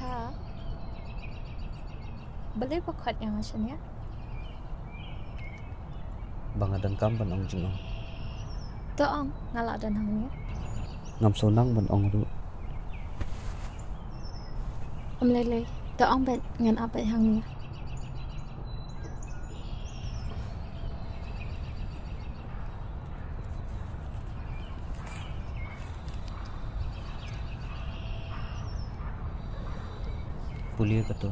Ha? Beli bakot yang macam ni? Bangadan kam ban ong jing ong. Toong ngalak dan hang ni. Ngam sonang ban ong ru. Lele, toong bet ngan apa hang ni? Pulia kato.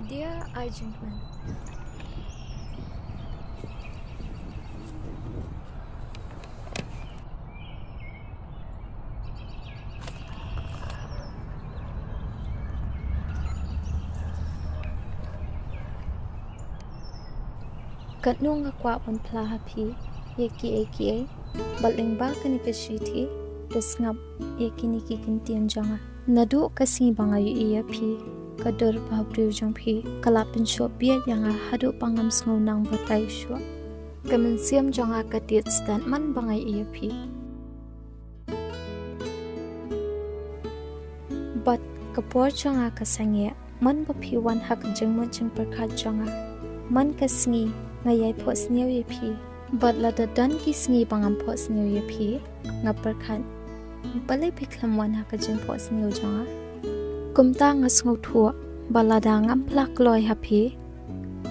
Dia Aijingkmen. Kat nung ngakwa pun pelah api, yeki baling ba kani kashiti, desngap yeki niki kintian janga. Nadu kasi bangayu iya pi. Kadur bahabriu jang pi kalapin syok biak yang hadu pangam sengunang batai syok. Mynsiem jang katit stand man bangai iya pi. But kapor jang kasangya man bapi wan hak jeng mo jeng perkat jang man kasingi ngayai pos niu iya pi. But lada dan kisngi pangam pos niu iya pi ngaperkat. Balai piklam wan hak jeng pos niu jang kumta ngas ngutua balada ngamplak loy hapi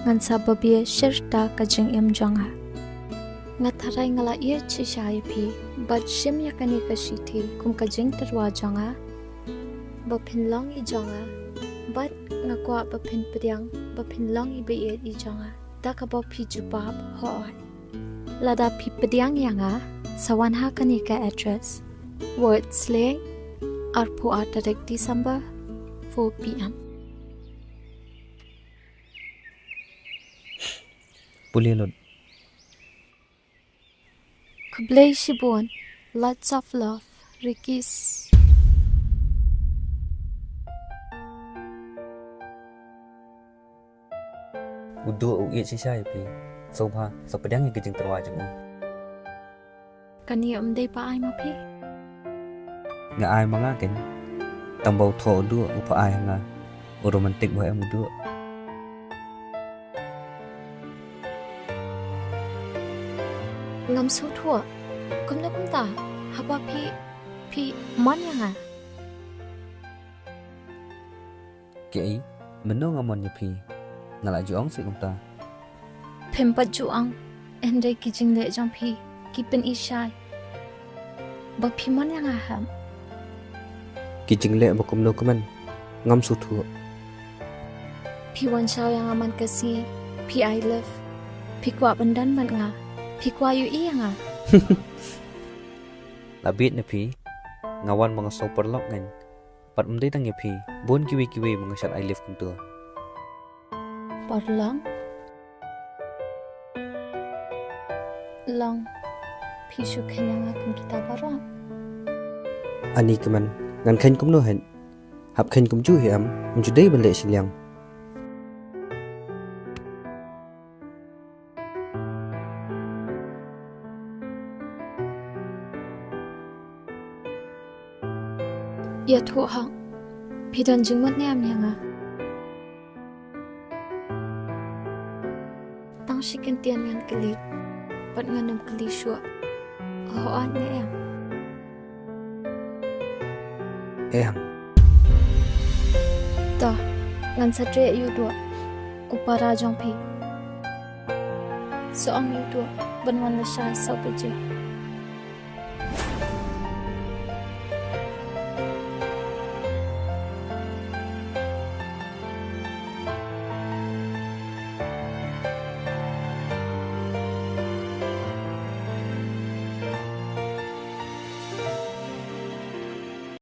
ngan sababia shirta kajeng em janga ngatharai ngala ir shisha pi bat shim yakani kashiti kum kajeng terwa janga bapin long I janga bat ngakwa bapin pediang bapin long I be I janga takaba pi jubab hoy lada pi pediang yanga sawan ha kani ka address word slang arpu atarik December 4 p.m. Pulia lod. Kablay Shibon, lots of love, Ricky's. Udu uiat shisha pi. Sobha so pedang ke jeng terwa jeng ong. Kani day pa ay mapi? Nga ai mangaken. Tambau tho udu upa ai nga. O romantik ba em udu. Ngam su thua, kumna kumta, haba pi man yang Kei, Mano ngamon nya pi. Ngala ju ong si kumta. Pempat juang, endai kijing le jang pi, kipen ishai. Ba pi man yang ham. Kijing le bakum no kaman. Ngam su thu. Pi wan shaw yang aman kasi, pi I love, pi kwa bandan man nga. Pi kwa yu iya nga. Labit na pi. Ngawan mga super lock ngan. Pat umday tang pi. Bon kiwi mga shot I live kunto. Parlang. Lang. Pi su kanya nga kung kita barang. Ani kaman. Ngan khen kum no hen. Hap khen kum ju hi am. Juday ban le silyang. Iathuh hang, pidan jingmat niam yang tang shikin tian ngan keli, pat nganam keli shua, hoan niam. Dah, ngan sadre yu dua, upara jong pi. Soong yu dua, banwan lasai sau beje.